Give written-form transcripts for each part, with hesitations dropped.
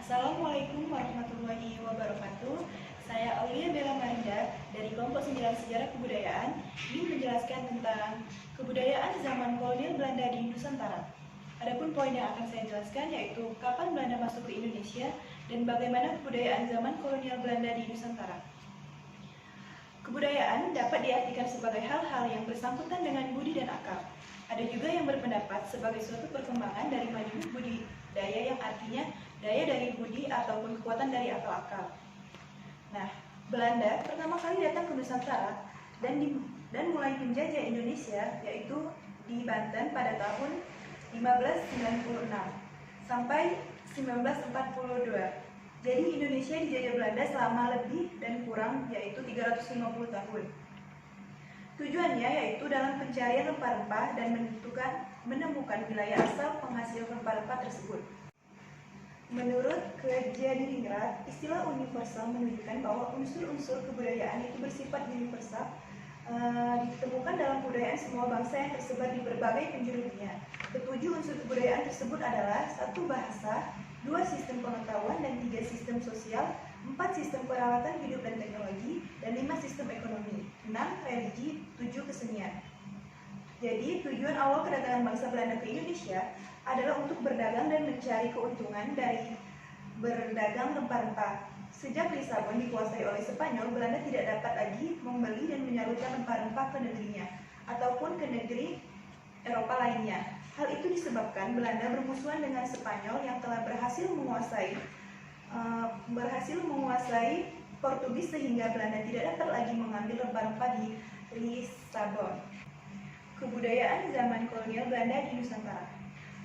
Assalamualaikum warahmatullahi wabarakatuh. Saya Aulia Bella Marinda dari kelompok 9 Sejarah Kebudayaan ingin menjelaskan tentang kebudayaan zaman kolonial Belanda di Nusantara. Adapun poin yang akan saya jelaskan yaitu kapan Belanda masuk ke Indonesia dan bagaimana kebudayaan zaman kolonial Belanda di Nusantara. Kebudayaan dapat diartikan sebagai hal-hal yang bersangkutan dengan budi dan akal. Ada juga yang berpendapat sebagai suatu perkembangan dari majunya budidaya yang artinya daya dari budi ataupun kekuatan dari akal-akal. Nah, Belanda pertama kali datang ke Nusantara dan mulai menjajah Indonesia yaitu di Banten pada tahun 1596 sampai 1942. Jadi Indonesia dijajah Belanda selama lebih dan kurang yaitu 350 tahun. Tujuannya yaitu dalam pencarian rempah-rempah dan menemukan wilayah asal penghasil rempah-rempah tersebut. Menurut Kejadiringrat, istilah universal menunjukkan bahwa unsur-unsur kebudayaan itu bersifat universal ditemukan dalam kebudayaan semua bangsa yang tersebar di berbagai penjuru dunia. Ketujuh unsur kebudayaan tersebut adalah 1. Bahasa, 2. Sistem pengetahuan dan 3. Sistem sosial, 4. Sistem peralatan hidup dan teknologi, dan 5. Sistem ekonomi, 6. Religi, 7. Kesenian. Jadi, tujuan awal kedatangan bangsa Belanda ke Indonesia adalah untuk berdagang dan mencari keuntungan dari berdagang rempah-rempah. Sejak Lisabon dikuasai oleh Spanyol, Belanda tidak dapat lagi membeli dan menyalurkan rempah-rempah ke negerinya ataupun ke negeri Eropa lainnya. Hal itu disebabkan Belanda bermusuhan dengan Spanyol yang telah berhasil menguasai Portugis sehingga Belanda tidak dapat lagi mengambil rempah-rempah di Lisabon. Kebudayaan zaman kolonial Belanda di Nusantara.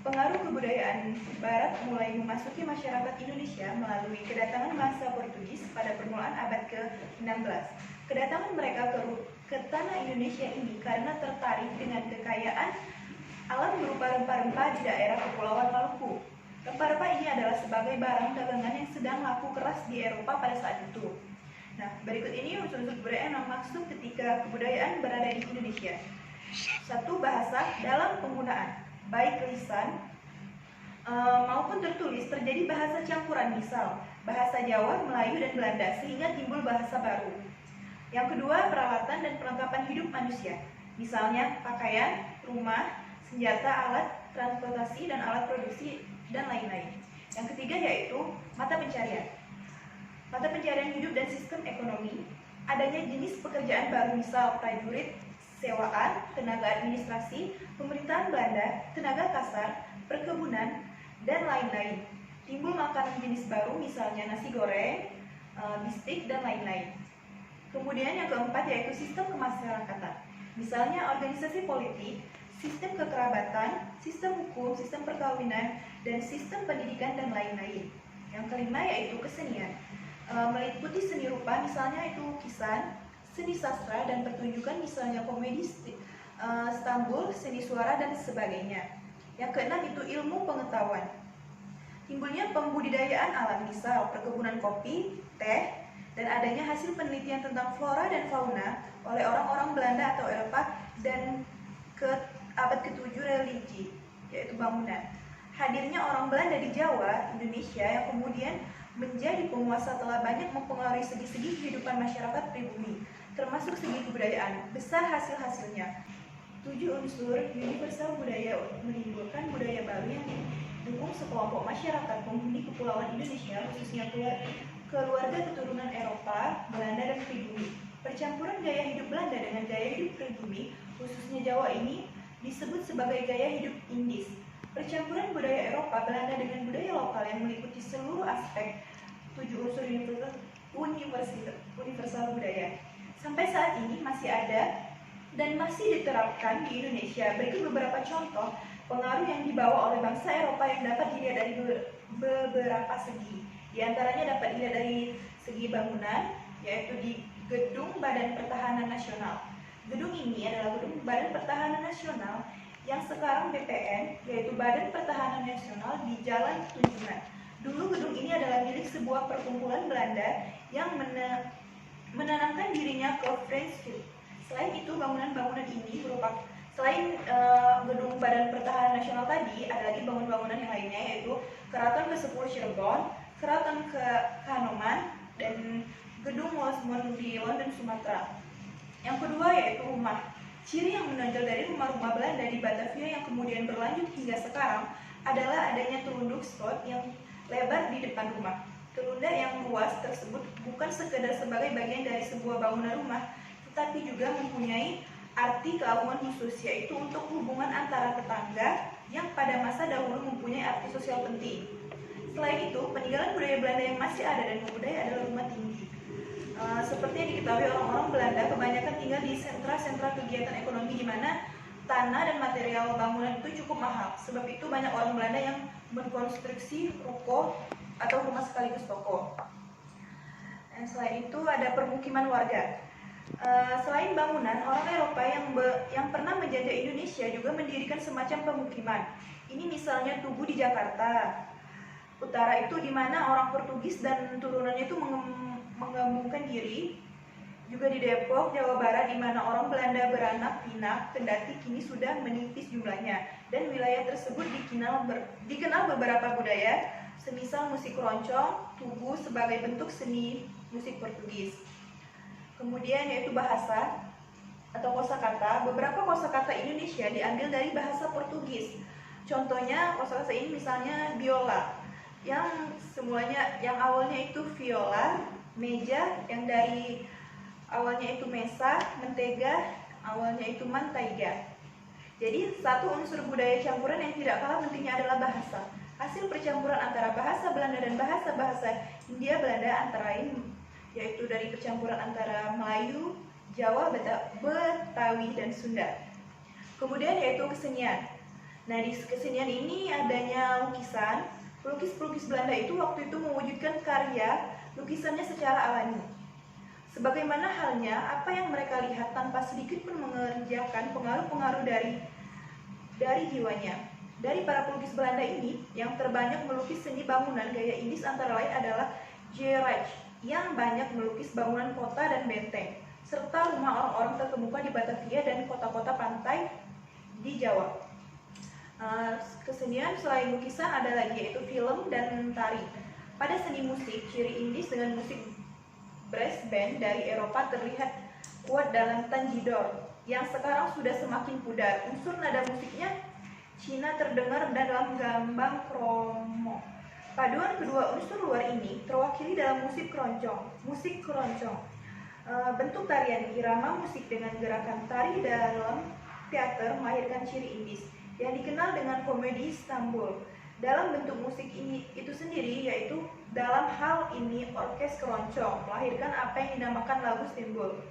Pengaruh kebudayaan Barat mulai memasuki masyarakat Indonesia melalui kedatangan bangsa Portugis pada permulaan abad ke-16. Kedatangan mereka ke tanah Indonesia ini karena tertarik dengan kekayaan alam berupa rempah-rempah di daerah Kepulauan Maluku. Rempah-rempah ini adalah sebagai barang dagangan yang sedang laku keras di Eropa pada saat itu. Nah, berikut ini unsur-unsur kebudayaan yang maksud ketika kebudayaan berada di Indonesia. 1. Bahasa dalam penggunaan. Baik lisan maupun tertulis terjadi bahasa campuran, misal bahasa Jawa, Melayu, dan Belanda sehingga timbul bahasa baru. Yang kedua, peralatan dan perlengkapan hidup manusia, misalnya pakaian, rumah, senjata, alat transportasi dan alat produksi, dan lain-lain. Yang ketiga yaitu mata pencarian. Mata pencarian hidup dan sistem ekonomi, adanya jenis pekerjaan baru, misal prajurit, sewaan, tenaga administrasi, pemerintahan Belanda, tenaga kasar, perkebunan, dan lain-lain. Timbul makanan jenis baru, misalnya nasi goreng, bistik, dan lain-lain. Kemudian yang keempat yaitu sistem kemasyarakatan, misalnya organisasi politik, sistem kekerabatan, sistem hukum, sistem perkawinan, dan sistem pendidikan, dan lain-lain. Yang kelima yaitu kesenian, meliputi seni rupa, misalnya itu lukisan, seni sastra dan pertunjukan, misalnya komedi, stambul, seni suara, dan sebagainya. Yang keenam itu ilmu pengetahuan, timbulnya pembudidayaan alam, misal perkebunan kopi, teh, dan adanya hasil penelitian tentang flora dan fauna oleh orang-orang Belanda atau Eropa. Dan ke abad ke-7 religi, yaitu bangunan. Hadirnya orang Belanda di Jawa, Indonesia, yang kemudian menjadi penguasa telah banyak mempengaruhi segi-segi kehidupan masyarakat pribumi, termasuk segi kebudayaan. Besar hasil-hasilnya. 7 unsur universal budaya menimbulkan budaya baru yang didukung sekelompok masyarakat penghuni kepulauan Indonesia, khususnya keluarga keturunan Eropa, Belanda, dan pribumi. Percampuran gaya hidup Belanda dengan gaya hidup pribumi, khususnya Jawa ini, disebut sebagai gaya hidup Indis. Percampuran budaya Eropa, Belanda dengan budaya lokal yang meliputi seluruh aspek 7 unsur universal budaya. Sampai saat ini masih ada dan masih diterapkan di Indonesia. Berikut beberapa contoh pengaruh yang dibawa oleh bangsa Eropa yang dapat dilihat dari beberapa segi. Di antaranya dapat dilihat dari segi bangunan, yaitu di Gedung Badan Pertahanan Nasional. Gedung ini adalah Gedung Badan Pertahanan Nasional yang sekarang BPN, yaitu Badan Pertahanan Nasional, di Jalan Tunjungan. Dulu gedung ini adalah milik sebuah perkumpulan Belanda yang menanamkan dirinya ke Frenchfield. Selain itu, bangunan-bangunan ini merupakan selain gedung Badan Pertahanan Nasional tadi, ada lagi bangunan-bangunan yang lainnya, yaitu Keraton ke-10 Cirebon, Keraton Kanoman, dan Gedung Mosmon di London, Sumatera. Yang kedua yaitu rumah. Ciri yang menonjol dari rumah-rumah Belanda di Batavia yang kemudian berlanjut hingga sekarang adalah adanya telunduk slot yang lebar di depan rumah. Telunda yang luas tersebut bukan sekedar sebagai bagian dari sebuah bangunan rumah, tetapi juga mempunyai arti keagungan khusus, yaitu untuk hubungan antara tetangga yang pada masa dahulu mempunyai arti sosial penting. Selain itu, peninggalan budaya Belanda yang masih ada dan membudaya adalah rumah tinggi. Seperti yang diketahui, orang-orang Belanda kebanyakan tinggal di sentra-sentra kegiatan ekonomi di mana tanah dan material bangunan itu cukup mahal. Sebab itu banyak orang Belanda yang mengkonstruksi ruko atau rumah sekaligus toko. Dan selain itu ada permukiman warga. Selain bangunan, orang Eropa yang pernah menjajah Indonesia juga mendirikan semacam pemukiman. Ini misalnya Tugu di Jakarta Utara itu, di mana orang Portugis dan turunannya itu menggabungkan diri. Juga di Depok, Jawa Barat, di mana orang Belanda beranak pinak, kendati kini sudah menipis jumlahnya. Dan wilayah tersebut dikenal beberapa budaya, semisal musik keroncong, tugu sebagai bentuk seni musik Portugis. Kemudian yaitu bahasa atau kosakata. Beberapa kosakata Indonesia diambil dari bahasa Portugis. Contohnya kosakata ini misalnya biola, yang awalnya itu viola, meja yang dari awalnya itu mesa, mentega awalnya itu mantaiga. Jadi satu unsur budaya campuran yang tidak kalah pentingnya adalah bahasa. Hasil percampuran antara bahasa Belanda dan bahasa-bahasa Hindia Belanda antara lain yaitu dari percampuran antara Melayu, Jawa, Betawi, dan Sunda. Kemudian yaitu kesenian. Nah, di kesenian ini adanya lukisan. Pelukis-pelukis Belanda itu waktu itu mewujudkan karya lukisannya secara alami. Sebagaimana halnya apa yang mereka lihat tanpa sedikit pun mengerjakan pengaruh-pengaruh dari jiwanya. Dari para pelukis Belanda ini, yang terbanyak melukis seni bangunan gaya Indis antara lain adalah J. Raj, yang banyak melukis bangunan kota dan benteng, serta rumah orang-orang terkemuka di Batavia dan kota-kota pantai di Jawa. Kesenian selain lukisan ada lagi yaitu film dan tari. Pada seni musik, ciri Indis dengan musik brass band dari Eropa terlihat kuat dalam tanjidor, yang sekarang sudah semakin pudar. Unsur nada musiknya Cina terdengar dalam gambang kromo. Paduan kedua unsur luar ini terwakili dalam musik keroncong. Bentuk tarian irama musik dengan gerakan tari dalam teater melahirkan ciri Indis yang dikenal dengan komedi Istanbul. Dalam bentuk musik ini itu sendiri, yaitu dalam hal ini orkes keroncong melahirkan apa yang dinamakan lagu Istanbul.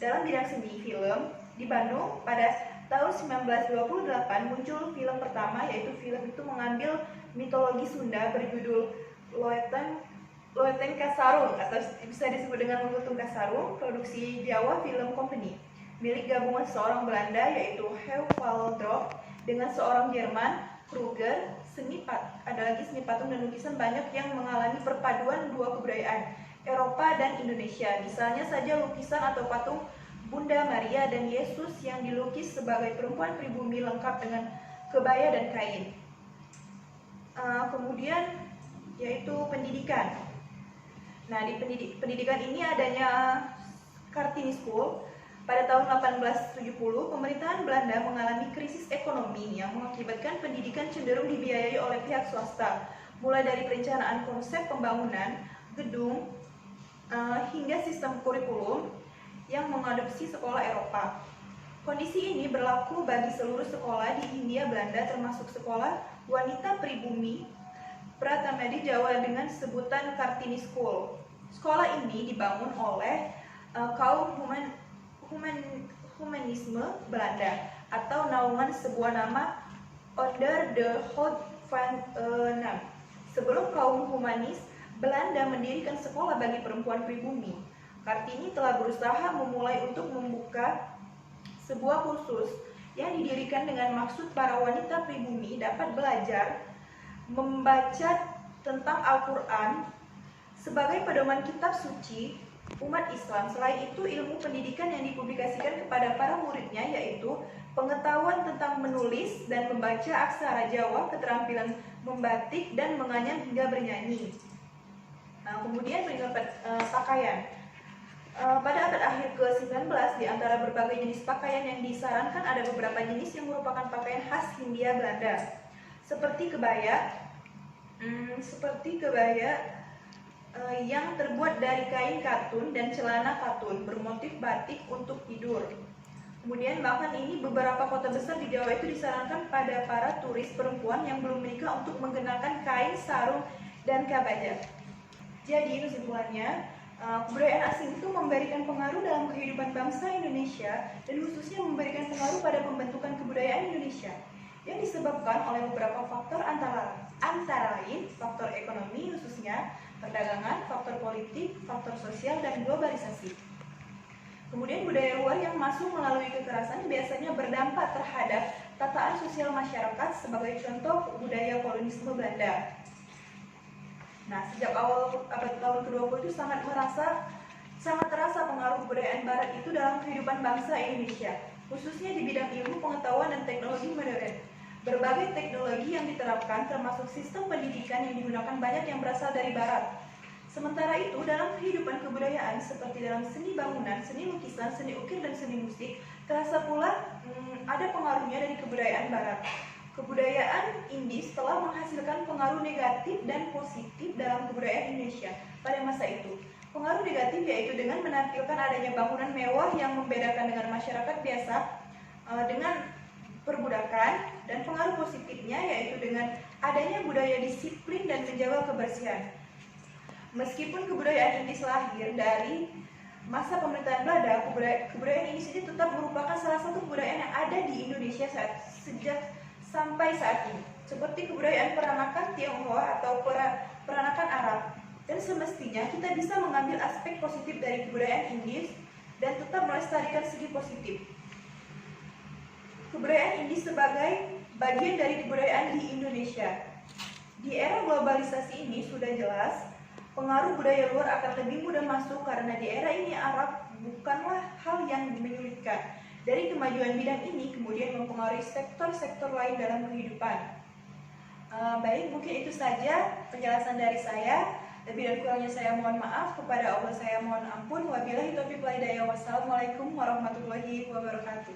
Dalam bidang seni film, di Bandung pada tahun 1928 muncul film pertama, yaitu film itu mengambil mitologi Sunda berjudul Loeteng Kasarung atau bisa disebut dengan Lutung Kasarung, produksi Jawa Film Company, milik gabungan seorang Belanda yaitu Heu Waldorf dengan seorang Jerman, Kruger. Ada lagi seni patung dan lukisan banyak yang mengalami perpaduan dua kebudayaan, Eropa dan Indonesia. Misalnya saja lukisan atau patung Bunda Maria dan Yesus yang dilukis sebagai perempuan pribumi lengkap dengan kebaya dan kain. Kemudian yaitu pendidikan. Nah, di pendidikan ini adanya Kartini School. Pada tahun 1870, pemerintahan Belanda mengalami krisis ekonomi yang mengakibatkan pendidikan cenderung dibiayai oleh pihak swasta, mulai dari perencanaan konsep pembangunan, gedung, hingga sistem kurikulum yang mengadopsi sekolah Eropa. Kondisi ini berlaku bagi seluruh sekolah di Hindia Belanda, termasuk sekolah wanita pribumi Pratama di Jawa dengan sebutan Kartini School. Sekolah ini dibangun oleh kaum humanisme Belanda atau naungan sebuah nama Onder de Hout van Nam. Sebelum kaum humanis Belanda mendirikan sekolah bagi perempuan pribumi, Kartini telah berusaha memulai untuk membuka sebuah kursus yang didirikan dengan maksud para wanita pribumi dapat belajar membaca tentang Al-Quran sebagai pedoman kitab suci umat Islam. Selain itu, ilmu pendidikan yang dipublikasikan kepada para muridnya yaitu pengetahuan tentang menulis dan membaca aksara Jawa, keterampilan membatik dan menganyam hingga bernyanyi. Kemudian pakaian. Pada abad akhir ke-19, di antara berbagai jenis pakaian yang disarankan ada beberapa jenis yang merupakan pakaian khas Hindia Belanda, seperti kebaya, yang terbuat dari kain katun dan celana katun bermotif batik untuk tidur. Kemudian bahkan ini beberapa kota besar di Jawa itu disarankan pada para turis perempuan yang belum menikah untuk mengenakan kain sarung dan kabaja. Jadi kesimpulannya, kebudayaan asing itu memberikan pengaruh dalam kehidupan bangsa Indonesia dan khususnya memberikan pengaruh pada pembentukan kebudayaan Indonesia yang disebabkan oleh beberapa faktor antara lain faktor ekonomi khususnya perdagangan, faktor politik, faktor sosial, dan globalisasi. Kemudian budaya luar yang masuk melalui kekerasan biasanya berdampak terhadap tataan sosial masyarakat sebagai contoh budaya kolonisme Belanda. Nah, sejak awal abad tahun ke-20 itu sangat terasa pengaruh kebudayaan Barat itu dalam kehidupan bangsa Indonesia, khususnya di bidang ilmu pengetahuan dan teknologi modern. Berbagai teknologi yang diterapkan termasuk sistem pendidikan yang digunakan banyak yang berasal dari Barat. Sementara itu, dalam kehidupan kebudayaan seperti dalam seni bangunan, seni lukisan, seni ukir, dan seni musik, terasa pula ada pengaruhnya dari kebudayaan Barat. Kebudayaan Indis telah menghasilkan pengaruh negatif dan positif dalam kebudayaan Indonesia pada masa itu. Pengaruh negatif yaitu dengan menampilkan adanya bangunan mewah yang membedakan dengan masyarakat biasa dengan perbudakan, dan pengaruh positifnya yaitu dengan adanya budaya disiplin dan menjaga kebersihan. Meskipun kebudayaan Indis lahir dari masa pemerintahan Belanda, kebudayaan Indis ini tetap merupakan salah satu kebudayaan yang ada di Indonesia sejak sampai saat ini, seperti kebudayaan peranakan Tionghoa atau peranakan Arab. Dan semestinya kita bisa mengambil aspek positif dari kebudayaan Indis dan tetap melestarikan segi positif kebudayaan Indis sebagai bagian dari kebudayaan di Indonesia. Di era globalisasi ini sudah jelas pengaruh budaya luar akan lebih mudah masuk karena di era ini Arab bukanlah hal yang menyulitkan. Dari kemajuan bidang ini kemudian mempengaruhi sektor-sektor lain dalam kehidupan. Baik, mungkin itu saja penjelasan dari saya. Lebih dan kurangnya saya mohon maaf, kepada Allah saya mohon ampun. Wabillahi taufiq wal hidayah. Wassalamualaikum warahmatullahi wabarakatuh.